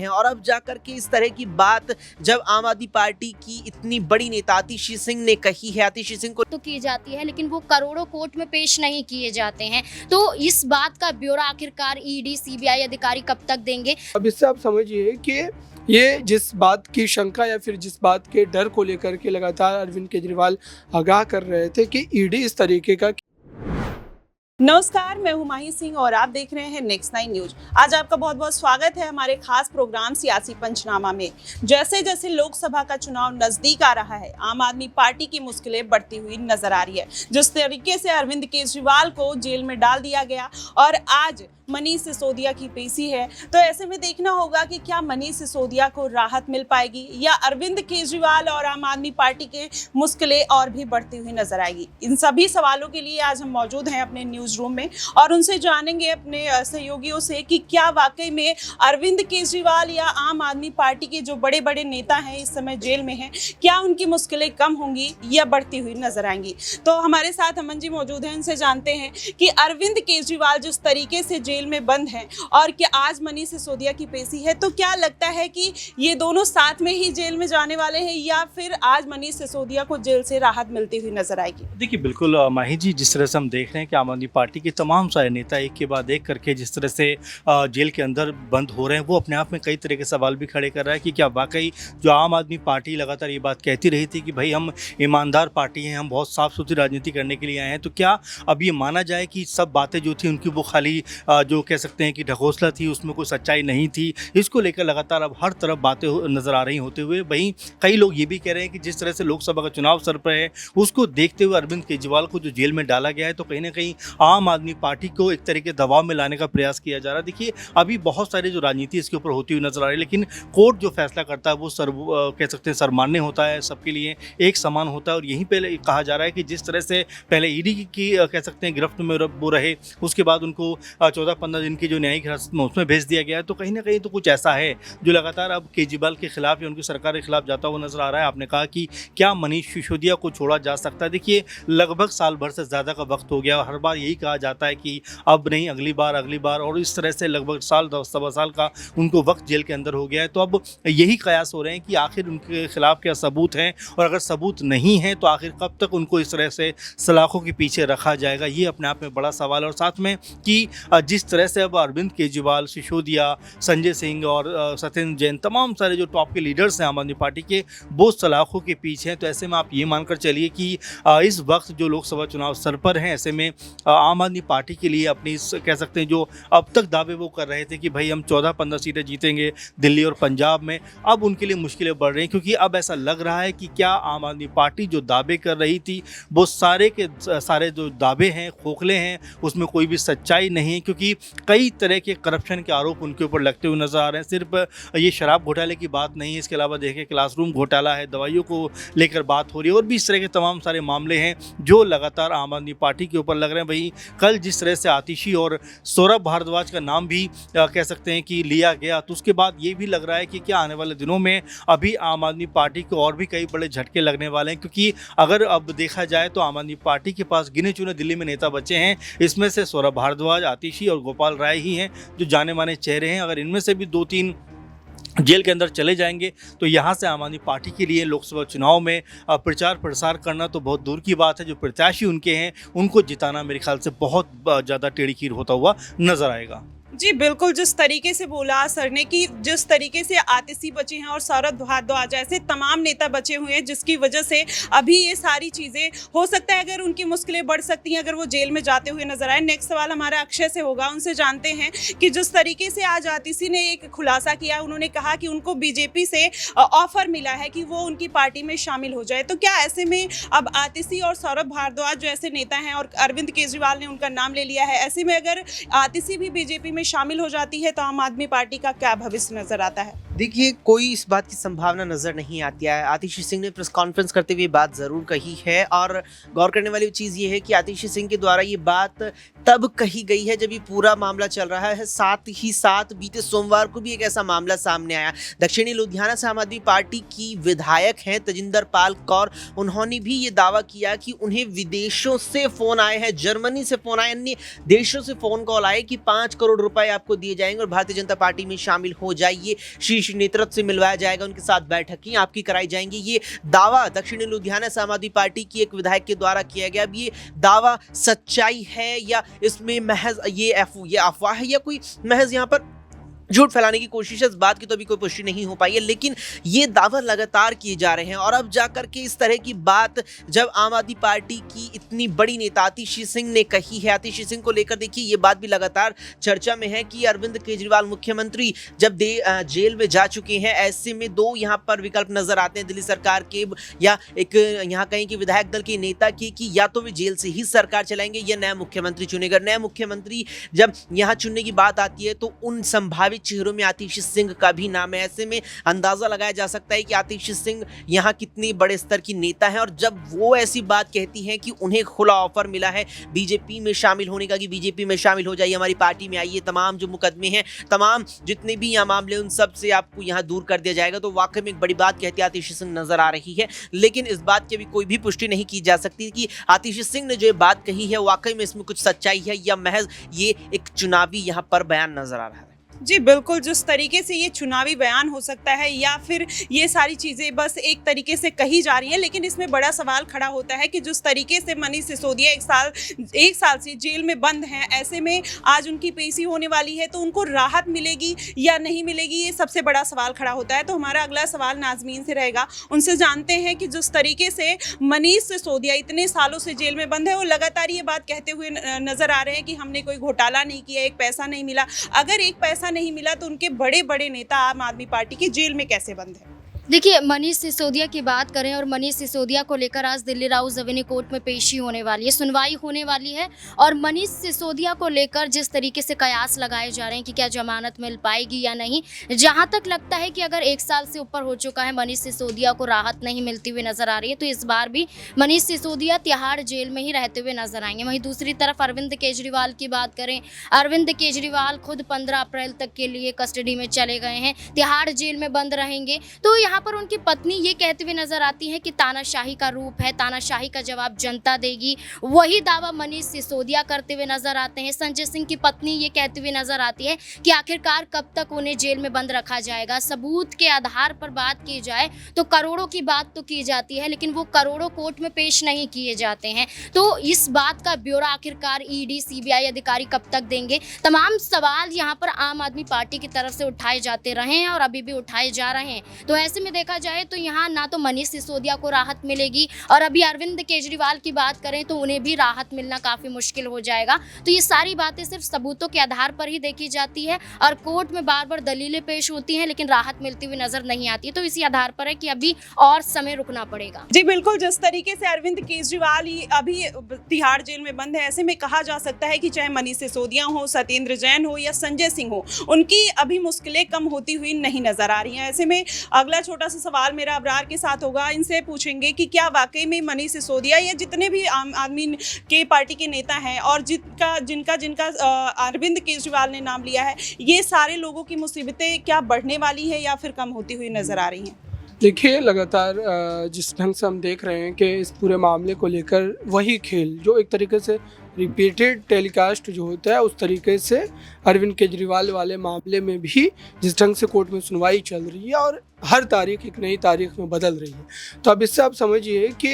हैं और अब जाकर के इस तरह की बात जब आम आदमी पार्टी की इतनी बड़ी नेता आतिशी सिंह ने कही है, आतिशी सिंह को तो की जाती है लेकिन वो करोड़ों कोर्ट में पेश नहीं किए जाते हैं। तो इस बात का ब्यौरा आखिरकार ईडी सीबीआई अधिकारी कब तक देंगे? अब इससे आप समझिए कि ये जिस बात की शंका या फिर जिस बात के डर को लेकर के लगातार अरविंद केजरीवाल आगाह कर रहे थे कि ईडी इस तरीके का। नमस्कार, मैं हूं माही सिंह और आप देख रहे हैं नेक्स्ट 9 न्यूज। आज आपका बहुत बहुत स्वागत है हमारे खास प्रोग्राम सियासी पंचनामा में। जैसे जैसे लोकसभा का चुनाव नजदीक आ रहा है, आम आदमी पार्टी की मुश्किलें बढ़ती हुई नजर आ रही है। जिस तरीके से अरविंद केजरीवाल को जेल में डाल दिया गया और आज मनीष सिसोदिया की पेशी है, तो ऐसे में देखना होगा कि क्या मनीष सिसोदिया को राहत मिल पाएगी या अरविंद केजरीवाल और आम आदमी पार्टी के मुश्किलें और भी बढ़ती हुई नजर आएगी। इन सभी सवालों के लिए आज हम मौजूद हैं अपने न्यूज रूम में और उनसे जानेंगे अपने सहयोगियों से कि क्या वाकई में अरविंद केजरीवाल या आम आदमी पार्टी के जो बड़े बड़े नेता हैं इस समय जेल में हैं, क्या उनकी मुश्किलें कम होंगी या बढ़ती हुई नजर आएंगी। तो हमारे साथ अमन जी मौजूद हैं, उनसे जानते हैं कि अरविंद केजरीवाल जिस तरीके से जेल में बंद हैं और क्या आज मनीष सिसोदिया की पेशी है, तो क्या लगता है कि ये दोनों साथ में ही जेल में जाने वाले हैं या फिर आज मनीष सिसोदिया को जेल से राहत मिलती हुई नजर आएगी? देखिए, बिल्कुल माही जी, जिस तरह से हम देख रहे हैं कि आम आदमी पार्टी के तमाम सारे नेता एक के बाद एक करके जिस तरह से जेल के अंदर बंद हो रहे हैं, वो अपने आप में कई तरह के सवाल भी खड़े कर रहा है कि क्या वाकई जो आम आदमी पार्टी लगातार ये बात कहती रही थी कि भाई हम ईमानदार पार्टी हैं, हम बहुत साफ सुथरी राजनीति करने के लिए आए हैं, तो क्या अब ये माना जाए कि सब बातें जो थी उनकी वो खाली जो कह सकते हैं कि ढकोसला थी, उसमें कोई सच्चाई नहीं थी। इसको लेकर लगातार अब हर तरफ बातें नजर आ रही होते हुए वहीं कई लोग ये भी कह रहे हैं कि जिस तरह से लोकसभा का चुनाव सर पर है, उसको देखते हुए अरविंद केजरीवाल को जो जेल में डाला गया है, तो कहीं ना कहीं आम आदमी पार्टी को एक तरीके दबाव में लाने का प्रयास किया जा रहा है। देखिए, अभी बहुत सारी जो राजनीति इसके ऊपर होती हुई नजर आ रही है, लेकिन कोर्ट जो फैसला करता है वो कह सकते हैं सर्वमान्य होता है, सबके लिए एक समान होता है। और यहीं पे कहा जा रहा है कि जिस तरह से पहले ईडी की कह सकते हैं गिरफ्त में वो रहे, उसके बाद उनको 14-15 दिन की जो न्यायिक हिरासत में उसमें भेज दिया गया है, तो कहीं ना कहीं तो कुछ ऐसा है जो लगातार अब केजरीवाल के खिलाफ या उनकी सरकार के खिलाफ जाता हुआ नजर आ रहा है। आपने कहा कि क्या मनीष सिसोदिया को छोड़ा जा सकता है? देखिए, लगभग साल भर से ज़्यादा का वक्त हो गया, हर बार यही कहा जाता है कि अब नहीं, अगली बार, और इस तरह से लगभग साल 10-15 साल का उनको वक्त जेल के अंदर हो गया है। तो अब यही कयास हो रहे हैं कि आखिर उनके खिलाफ क्या सबूत हैं, और अगर सबूत नहीं है तो आखिर कब तक उनको इस तरह से सलाखों के पीछे रखा जाएगा, ये अपने आप में बड़ा सवाल है। और साथ में कि जिस तरह से अब अरविंद केजरीवाल, सिसोदिया, संजय सिंह और सत्येंद्र जैन, तमाम सारे जो टॉप के लीडर्स हैं आम आदमी पार्टी के, वो सलाखों के पीछे हैं। तो ऐसे में आप ये मानकर चलिए कि इस वक्त जो लोकसभा चुनाव सर पर हैं, ऐसे में आम आदमी पार्टी के लिए अपनी कह सकते हैं जो अब तक दावे वो कर रहे थे कि भाई हम 14-15 सीटें जीतेंगे दिल्ली और पंजाब में, अब उनके लिए मुश्किलें बढ़ रही हैं, क्योंकि अब ऐसा लग रहा है कि क्या आम आदमी पार्टी जो दावे कर रही थी वो सारे के सारे जो दावे हैं खोखले हैं, उसमें कोई भी सच्चाई नहीं है, क्योंकि कई तरह के करप्शन के आरोप उनके ऊपर लगते हुए नजर आ रहे हैं। सिर्फ ये शराब घोटाले की बात नहीं है, इसके अलावा देखिए क्लासरूम घोटाला है, दवाइयों को लेकर बात हो रही है, और भी इस तरह के तमाम सारे मामले हैं जो लगातार आम आदमी पार्टी के ऊपर लग रहे हैं। वहीं कल जिस तरह से आतिशी और सौरभ भारद्वाज का नाम भी कह सकते हैं कि लिया गया, तो उसके बाद ये भी लग रहा है कि क्या आने वाले दिनों में अभी आम आदमी पार्टी को और भी कई बड़े झटके लगने वाले हैं, क्योंकि अगर अब देखा जाए तो आम आदमी पार्टी के पास गिने चुने दिल्ली में नेता बचे हैं, इसमें से सौरभ भारद्वाज, आतिशी और गोपाल राय ही हैं जो जाने माने चेहरे हैं। अगर इनमें से भी 2-3 जेल के अंदर चले जाएंगे तो यहाँ से आम आदमी पार्टी के लिए लोकसभा चुनाव में प्रचार प्रसार करना तो बहुत दूर की बात है, जो प्रत्याशी उनके हैं उनको जिताना मेरे ख्याल से बहुत ज़्यादा टेढ़ी खीर होता हुआ नजर आएगा। जी बिल्कुल, जिस तरीके से बोला सर ने कि जिस तरीके से आतिशी बचे हैं और सौरभ भारद्वाज ऐसे तमाम नेता बचे हुए हैं, जिसकी वजह से अभी ये सारी चीज़ें हो सकता है अगर उनकी मुश्किलें बढ़ सकती हैं अगर वो जेल में जाते हुए नजर आए। नेक्स्ट सवाल हमारा अक्षय से होगा, उनसे जानते हैं कि जिस तरीके से आज आतिशी ने एक खुलासा किया, उन्होंने कहा कि उनको बीजेपी से ऑफर मिला है कि वो उनकी पार्टी में शामिल हो जाए, तो क्या ऐसे में अब आतिशी और सौरभ भारद्वाज जो ऐसे नेता हैं और अरविंद केजरीवाल ने उनका नाम ले लिया है, ऐसे में अगर आतिशी भी बीजेपी में शामिल हो जाती है तो आम आदमी पार्टी का क्या भविष्य नजर आता है? देखिए, कोई इस बात की संभावना नजर नहीं आती है। आतिशी सिंह ने प्रेस कॉन्फ्रेंस करते हुए बात जरूर कही है, और गौर करने वाली चीज ये है कि आतिशी सिंह के द्वारा ये बात तब कही गई है जब ये पूरा मामला चल रहा है। साथ ही साथ बीते सोमवार को भी एक ऐसा मामला सामने आया। दक्षिणी लुधियाना से आम आदमी पार्टी की विधायक हैं तजिंदर पाल कौर, उन्होंने भी ये दावा किया कि उन्हें विदेशों से फोन आए हैं, जर्मनी से फोन आए, अन्य देशों से फोन कॉल आए कि 5 करोड़ रुपए आपको दिए जाएंगे और भारतीय जनता पार्टी में शामिल हो जाइए, शीर्ष नेतृत्व से मिलवाया जाएगा, उनके साथ बैठकें आपकी कराई जाएंगी। ये दावा दक्षिणी लुधियाना से आम आदमी पार्टी की एक विधायक के द्वारा किया गया। अब ये दावा सच्चाई है या इसमें महज ये अफवाह है या कोई महज यहाँ पर झूठ फैलाने की कोशिश है, इस बात की तो अभी कोई पुष्टि नहीं हो पाई है, लेकिन ये दावा लगातार किए जा रहे हैं। और अब जाकर के इस तरह की बात जब आम आदमी पार्टी की इतनी बड़ी नेता आतिशी सिंह ने कही है, आतिशी सिंह को लेकर देखिए ये बात भी लगातार चर्चा में है कि अरविंद केजरीवाल मुख्यमंत्री जब जेल में जा चुके हैं, ऐसे में दो यहाँ पर विकल्प नजर आते हैं दिल्ली सरकार के या एक यहाँ कहीं कि विधायक दल के नेता की कि या तो वे जेल से ही सरकार चलाएंगे या नया मुख्यमंत्री चुनेगा। नया मुख्यमंत्री जब यहाँ चुनने की बात आती है तो उन संभावित चेहरों में आतिशी सिंह का भी नाम है। ऐसे में अंदाजा लगाया जा सकता है कि आतिशी सिंह यहाँ कितनी बड़े स्तर की नेता हैं और जब वो ऐसी बात कहती हैं कि उन्हें खुला ऑफर मिला है बीजेपी में शामिल होने का कि बीजेपी में शामिल हो जाइए, हमारी पार्टी में आइए, तमाम जो मुकदमे हैं, तमाम जितने भी यहाँ मामले उन सब से आपको यहाँ दूर कर दिया जाएगा, तो वाकई में एक बड़ी बात कहती है आतिशी सिंह नजर आ रही है। लेकिन इस बात की अभी कोई भी पुष्टि नहीं की जा सकती कि आतिशी सिंह ने जो बात कही है वाकई में इसमें कुछ सच्चाई है या महज ये एक चुनावी यहाँ पर बयान नजर आ रहा है। जी बिल्कुल, जिस तरीके से ये चुनावी बयान हो सकता है या फिर ये सारी चीज़ें बस एक तरीके से कही जा रही हैं, लेकिन इसमें बड़ा सवाल खड़ा होता है कि जिस तरीके से मनीष सिसोदिया एक साल से जेल में बंद हैं, ऐसे में आज उनकी पेशी होने वाली है तो उनको राहत मिलेगी या नहीं मिलेगी, ये सबसे बड़ा सवाल खड़ा होता है। तो हमारा अगला सवाल नाजमीन से रहेगा, उनसे जानते हैं कि जिस तरीके से मनीष सिसोदिया इतने सालों से जेल में बंद है, वो लगातार ये बात कहते हुए नजर आ रहे हैं कि हमने कोई घोटाला नहीं किया, एक पैसा नहीं मिला। अगर एक पैसा नहीं मिला तो उनके बड़े बड़े नेता आम आदमी पार्टी की जेल में कैसे बंद है? देखिए, मनीष सिसोदिया की बात करें और मनीष सिसोदिया को लेकर आज दिल्ली राउज एवेन्यू कोर्ट में पेशी होने वाली है, सुनवाई होने वाली है। और मनीष सिसोदिया को लेकर जिस तरीके से कयास लगाए जा रहे हैं कि क्या जमानत मिल पाएगी या नहीं, जहां तक लगता है कि अगर 1 साल से ऊपर हो चुका है मनीष सिसोदिया को राहत नहीं मिलती हुई नजर आ रही है, तो इस बार भी मनीष सिसोदिया तिहाड़ जेल में ही रहते हुए नजर आएंगे। वहीं दूसरी तरफ अरविंद केजरीवाल की बात करें, अरविंद केजरीवाल खुद 15 अप्रैल तक के लिए कस्टडी में चले गए हैं, तिहाड़ जेल में बंद रहेंगे। तो यहाँ पर उनकी पत्नी ये कहते हुए नजर आती है कि तानाशाही का रूप है, तानाशाही का जवाब जनता देगी। वही दावा मनीष सिसोदिया करते हुए नजर आते हैं। संजय सिंह की पत्नी ये कहती हुई नजर आती है कि आखिरकार कब तक उन्हें जेल में बंद रखा जाएगा। सबूत के आधार पर बात की जाए तो करोड़ों की बात तो की जाती है, लेकिन वो करोड़ों कोर्ट में पेश नहीं किए जाते हैं। तो इस बात का ब्यौरा आखिरकार ईडी सीबीआई अधिकारी कब तक देंगे? तमाम सवाल यहाँ पर आम आदमी पार्टी की तरफ से उठाए जाते रहे हैं और अभी भी उठाए जा रहे हैं। तो ऐसे में देखा जाए तो यहाँ ना तो मनीष सिसोदिया को राहत मिलेगी और अभी अरविंद केजरीवाल की बात करें तो उन्हें भी राहत मिलना काफी मुश्किल हो जाएगा। तो ये सारी बातें सिर्फ सबूतों के आधार पर ही देखी जाती है और कोर्ट में बार बार दलीलें पेश होती हैं, लेकिन राहत मिलती हुई नजर नहीं आती। तो इसी आधार पर है कि अभी और समय रुकना पड़ेगा। जी बिल्कुल, जिस तरीके से अरविंद केजरीवाल अभी तिहाड़ जेल में बंद है, ऐसे में कहा जा सकता है कि चाहे मनीष सिसोदिया हो, सत्येंद्र जैन हो या संजय सिंह हो, उनकी अभी मुश्किलें कम होती हुई नहीं नजर आ रही हैं। ऐसे में अगला छोटा सा सवाल मेरा अबरार के साथ होगा, इनसे पूछेंगे कि क्या वाकई में मनीष सिसोदिया या जितने भी आम आदमी के पार्टी के नेता हैं और जिनका अरविंद केजरीवाल ने नाम लिया है, ये सारे लोगों की मुसीबतें क्या बढ़ने वाली है या फिर कम होती हुई नजर आ रही हैं? देखिए, लगातार जिस ढंग से हम देख रहे हैं कि इस पूरे मामले को लेकर वही खेल जो एक तरीके से रिपीटेड टेलीकास्ट जो होता है, उस तरीके से अरविंद केजरीवाल वाले मामले में भी जिस ढंग से कोर्ट में सुनवाई चल रही है और हर तारीख एक नई तारीख में बदल रही है। तो अब इससे आप समझिए कि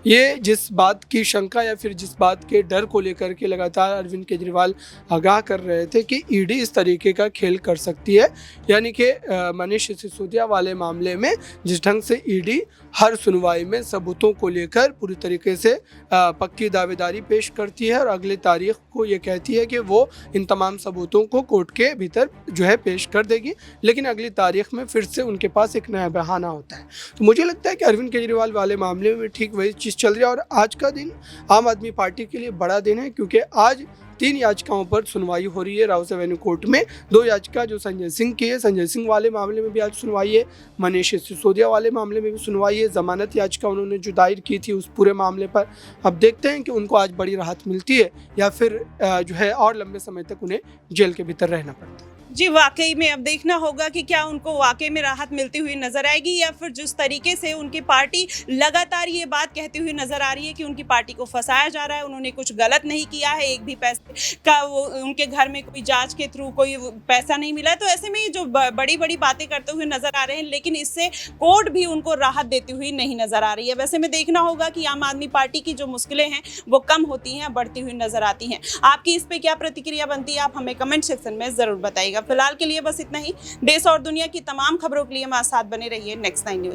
ये जिस बात की शंका या फिर जिस बात के डर को लेकर के लगातार अरविंद केजरीवाल आगाह कर रहे थे कि ईडी इस तरीके का खेल कर सकती है, यानी कि मनीष सिसोदिया वाले मामले में जिस ढंग से ईडी हर सुनवाई में सबूतों को लेकर पूरी तरीके से पक्की दावेदारी पेश करती है और अगली तारीख को ये कहती है कि वो इन तमाम सबूतों को कोर्ट के भीतर जो है पेश कर देगी, लेकिन अगली तारीख में फिर से उनके पास एक नया बहाना होता है। तो मुझे लगता है कि अरविंद केजरीवाल वाले मामले में ठीक वही चीज़ चल रही है और आज का दिन आम आदमी पार्टी के लिए बड़ा दिन है, क्योंकि आज 3 याचिकाओं पर सुनवाई हो रही है राउस एवेन्यू कोर्ट में। 2 याचिका जो संजय सिंह की है, संजय सिंह वाले मामले में भी आज सुनवाई है, मनीष सिसोदिया वाले मामले में भी सुनवाई है, जमानत याचिका उन्होंने जो दायर की थी उस पूरे मामले पर। अब देखते हैं कि उनको आज बड़ी राहत मिलती है या फिर जो है और लंबे समय तक उन्हें जेल के भीतर रहना पड़ता है। जी वाकई में अब देखना होगा कि क्या उनको वाकई में राहत मिलती हुई नजर आएगी या फिर जिस तरीके से उनकी पार्टी लगातार ये बात कहती हुई नजर आ रही है कि उनकी पार्टी को फंसाया जा रहा है, उन्होंने कुछ गलत नहीं किया है, एक भी पैसे का वो उनके घर में कोई जांच के थ्रू कोई पैसा नहीं मिला है। तो ऐसे में ये जो बड़ी बड़ी बातें करते हुए नजर आ रहे हैं, लेकिन इससे कोर्ट भी उनको राहत देती हुई नहीं नजर आ रही है। वैसे में देखना होगा कि आम आदमी पार्टी की जो मुश्किलें हैं वो कम होती हैं, बढ़ती हुई नजर आती हैं। आपकी इस पे क्या प्रतिक्रिया बनती है, आप हमें कमेंट सेक्शन में जरूर बताइएगा। फिलहाल के लिए बस इतना ही। देश और दुनिया की तमाम खबरों के लिए हमारे साथ बने रहिए नेक्स्ट 9 न्यूज।